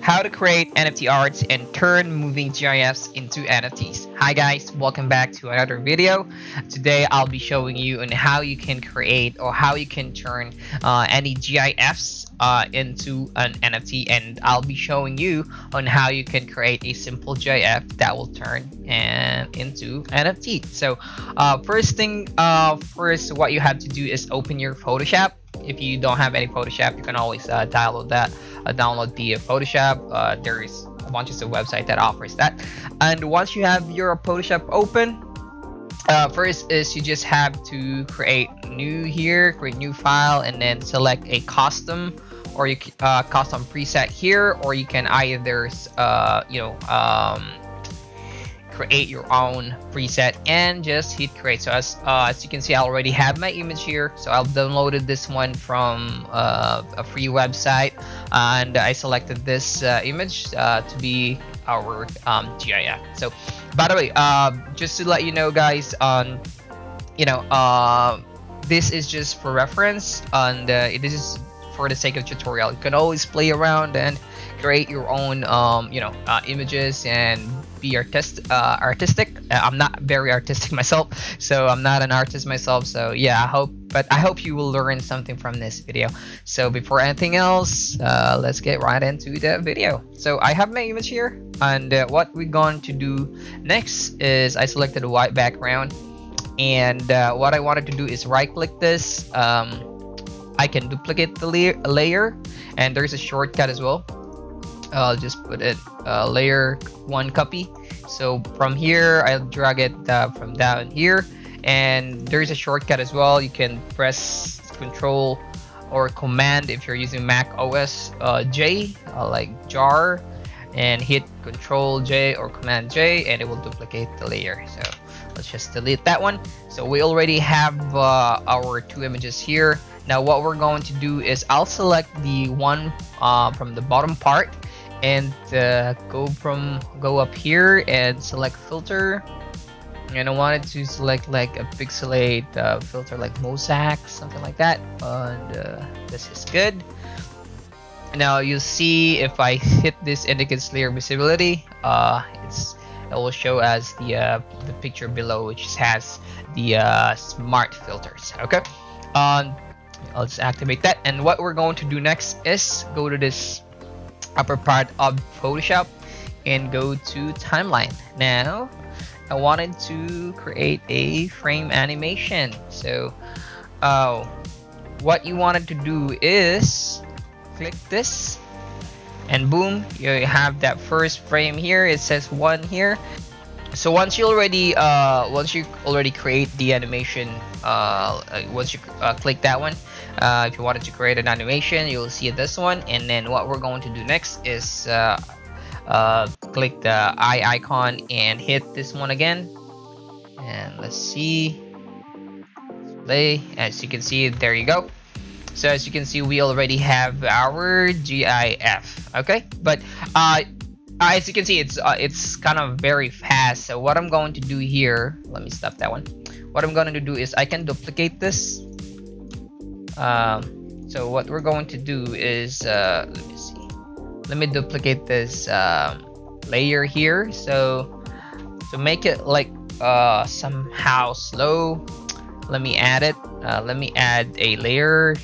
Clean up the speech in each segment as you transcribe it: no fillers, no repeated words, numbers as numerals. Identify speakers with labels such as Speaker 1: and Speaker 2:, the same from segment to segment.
Speaker 1: how to create NFT arts and turn moving GIFs into NFTs. Hi guys, welcome back to another video. Today I'll be showing you on how you can create or how you can turn any GIFs into an NFT, and I'll be showing you on how you can create a simple GIF that will turn into NFT. So first, what you have to do is open your Photoshop. If you don't have any Photoshop, you can always download the Photoshop. There's a bunch of websites that offers that. And once you have your Photoshop open, first is you just have to create new file, and then select a custom or custom preset here, or you can either create your own preset and just hit create. So as you can see, I already have my image here, so I've downloaded this one from a free website, and I selected this image to be our GIF. So by the way, just to let you know guys, this is just for reference, and this is for the sake of tutorial. You can always play around and create your own images and be artistic. I'm not very artistic myself, so I'm not an artist myself, so yeah, I hope you will learn something from this video. So before anything else, let's get right into the video. So I have my image here, and what we're going to do next is I selected a white background, and what I wanted to do is right click this. I can duplicate the layer, and there's a shortcut as well. I'll just put it layer 1 copy. So from here I'll drag it from down here, and there's a shortcut as well. You can press Control or Command if you're using Mac OS J, like jar, and hit Control J or Command J, and it will duplicate the layer. So let's just delete that one. So we already have our two images here. Now what we're going to do is I'll select the one from the bottom part, and go up here and select filter, and I wanted to select like a pixelate filter, like mosaic, something like that, and this is good. Now you see if I hit this indicates layer visibility, it will show as the picture below, which has the smart filters. Okay, I'll just activate that, and what we're going to do next is go to this upper part of Photoshop and go to timeline. Now I wanted to create a frame animation, so what you wanted to do is click this, and boom, you have that first frame here. It says 1 here. So once you already create the animation, once you click that one, if you wanted to create an animation, you'll see this one. And then what we're going to do next is click the eye icon and hit this one again, and let's see, play. As you can see, there you go. So as you can see, we already have our GIF. Okay, but as you can see, it's kind of very fast. So what I'm going to do here, let me stop that one. What I'm going to do is I can duplicate this. So what we're going to do is let me see. Let me duplicate this layer here. So to make it like somehow slow, let me add it. Let me add a layer,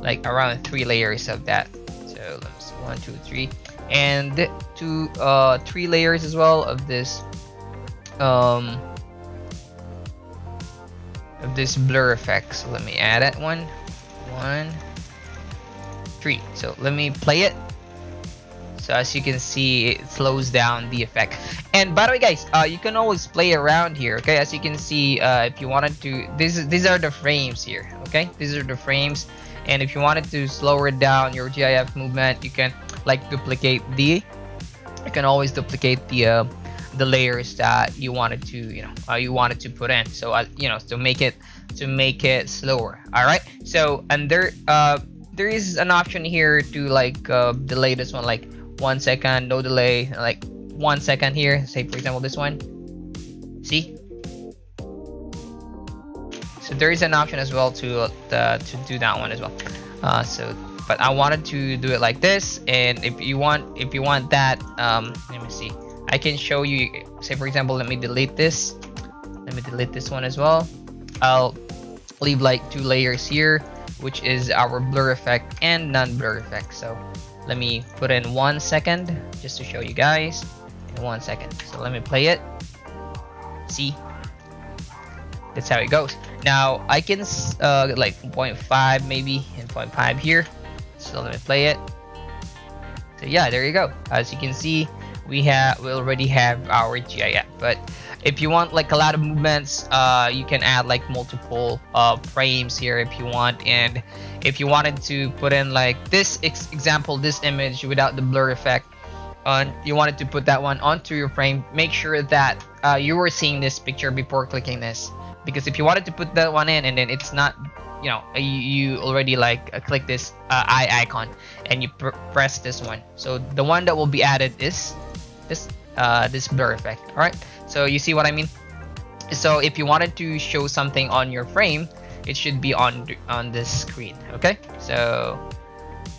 Speaker 1: like around 3 layers of that. So let me see, 1, 2, 3, and 3 layers as well of this blur effect. So let me add that 1, 3. So let me play it. So as you can see, it slows down the effect. And by the way guys, you can always play around here. Okay, as you can see, if you wanted to, these are the frames here. Okay, these are the frames, and if you wanted to slow it down your GIF movement, you can like duplicate you can always duplicate the layers that you wanted to put in. So to make it slower. All right, so and there is an option here to like delay this one, like 1 second, no delay, like 1 second here. Say for example this one, see. So there is an option as well to do that one as well. So but I wanted to do it like this. And if you want that, let me see, I can show you. Say for example, let me delete this one as well. I'll leave like 2 layers here, which is our blur effect and non-blur effect. So let me put in 1 second just to show you guys in 1 second. So let me play it. See, that's how it goes. Now I can like 0.5 maybe and 0.5 here. So let me play it. So yeah, there you go. As you can see, we already have our GIF. But if you want like a lot of movements, you can add like multiple frames here if you want. And if you wanted to put in like this example, this image without the blur effect, you wanted to put that one onto your frame, make sure that you were seeing this picture before clicking this. Because if you wanted to put that one in and then it's not, you know, you already like click this eye icon and you press this one, so the one that will be added is this blur effect. All right, so you see what I mean? So if you wanted to show something on your frame, it should be on this screen. Okay, so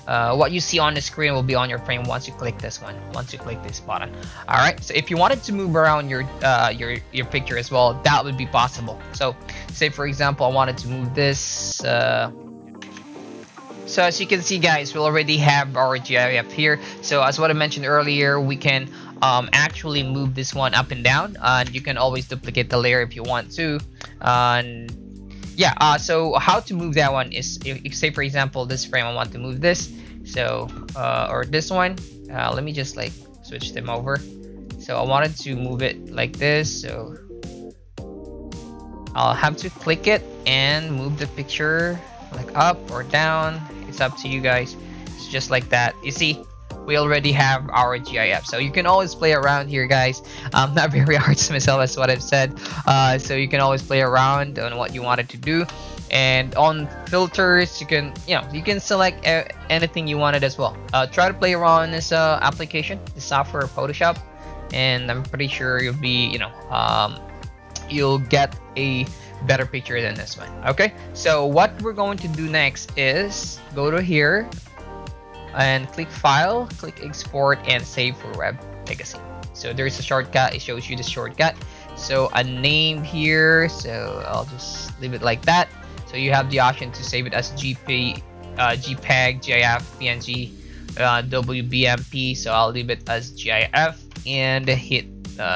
Speaker 1: what you see on the screen will be on your frame once you click this one, once you click this button. All right, so if you wanted to move around your picture as well, that would be possible. So say for example, I wanted to move this. So as you can see guys, we already have our GIF here. So as what I mentioned earlier, we can actually move this one up and down, and you can always duplicate the layer if you want to. Yeah, so how to move that one is, if say for example this frame I want to move this, so or this one, let me just like switch them over. So I wanted to move it like this, so I'll have to click it and move the picture like up or down. It's up to you guys. It's just like that. You see, we already have our GIF, so you can always play around here guys. Not very hard to myself, as what I've said. So you can always play around on what you wanted to do. And on filters, you can select anything you wanted as well. Try to play around this application, the software Photoshop, and I'm pretty sure you'll be you'll get a better picture than this one. Okay, so what we're going to do next is go to here and click file, click export, and save for web legacy. So there's a shortcut, it shows you the shortcut. So a name here, so I'll just leave it like that. So you have the option to save it as JPEG, GIF, PNG, WBMP. So I'll leave it as GIF and hit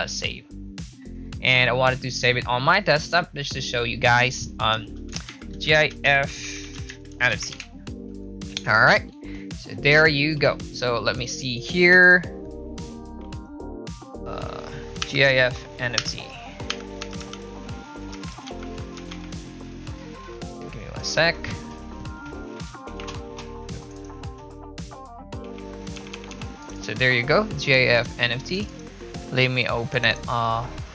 Speaker 1: save. And I wanted to save it on my desktop just to show you guys GIF NFT. All right. So there you go. So let me see here. GIF NFT. Give me 1 sec. So there you go, GIF NFT. Let me open it.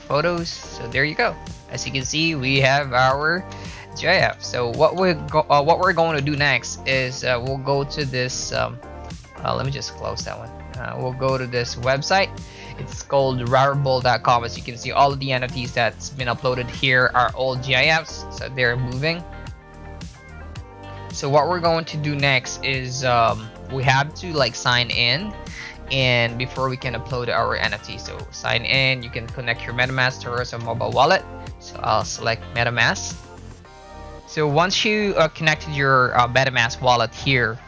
Speaker 1: Photos. So there you go. As you can see, we have our GIF. So what we're going to do next is we'll go to this. Let me just close that one. We'll go to this website. It's called rarible.com. As you can see, all of the NFTs that's been uploaded here are all GIFs, so they're moving. So what we're going to do next is we have to like sign in, and before we can upload our NFT. So sign in, you can connect your MetaMask to your mobile wallet. So I'll select MetaMask. So once you connected your MetaMask wallet here,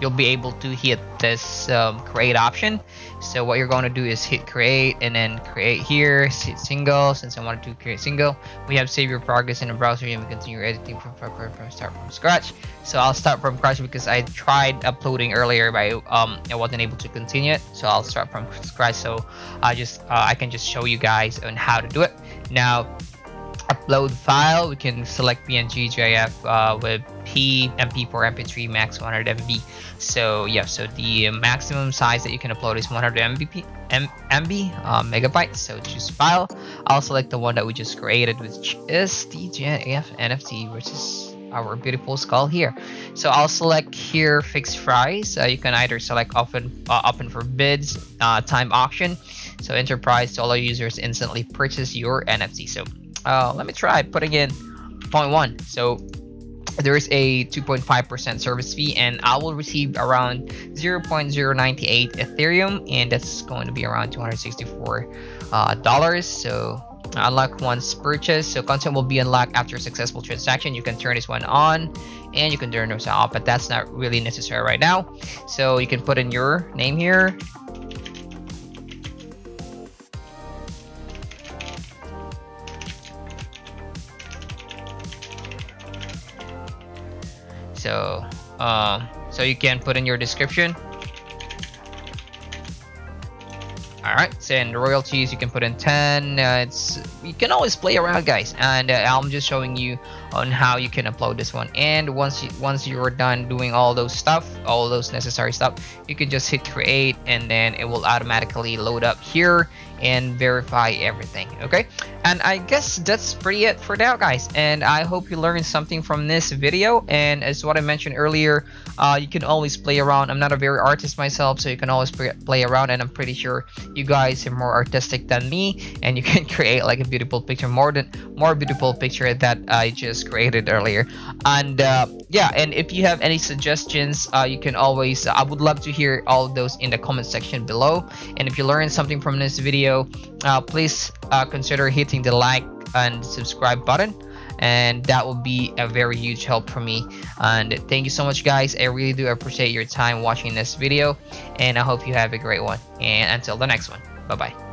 Speaker 1: you'll be able to hit this create option. So what you're going to do is hit create, and then create here, hit single. Since I wanted to create single, we have save your progress in the browser, and we continue editing from start from scratch. So I'll start from scratch because I tried uploading earlier, but I wasn't able to continue it. So I'll start from scratch. So I can just show you guys on how to do it now. Upload file, we can select PNG, GIF with MP4, MP3, max 100 MB. So yeah, so the maximum size that you can upload is 100 megabytes. So choose file. I'll select the one that we just created, which is the GIF NFT, which is our beautiful skull here. So I'll select here fixed price. You can either select open for bids, time auction, so enterprise to allow users instantly purchase your NFT. So let me try putting in 0.1. So there's a 2.5% service fee, and I will receive around 0.098 Ethereum, and that's going to be around $264 dollars. So unlock once purchased. So content will be unlocked after successful transaction. You can turn this one on and you can turn this off, but that's not really necessary right now. So you can put in your name here. So so you can put in your description. Alright, so in the royalties you can put in 10. You can always play around, guys, and I'm just showing you on how you can upload this one. And once you're done doing all those stuff, all those necessary stuff, you can just hit create, and then it will automatically load up here and verify everything. Okay, and I guess that's pretty it for now, guys, and I hope you learned something from this video. And as what I mentioned earlier, you can always play around. I'm not a very artist myself, so you can always play around, and I'm pretty sure you guys are more artistic than me, and you can create like a beautiful picture, more beautiful picture that I just created earlier. And yeah, and if you have any suggestions, you can always I would love to hear all of those in the comment section below. And if you learned something from this video, please consider hitting the like and subscribe button, and that will be a very huge help for me. And thank you so much, guys. I really do appreciate your time watching this video, and I hope you have a great one. And until the next one, bye bye.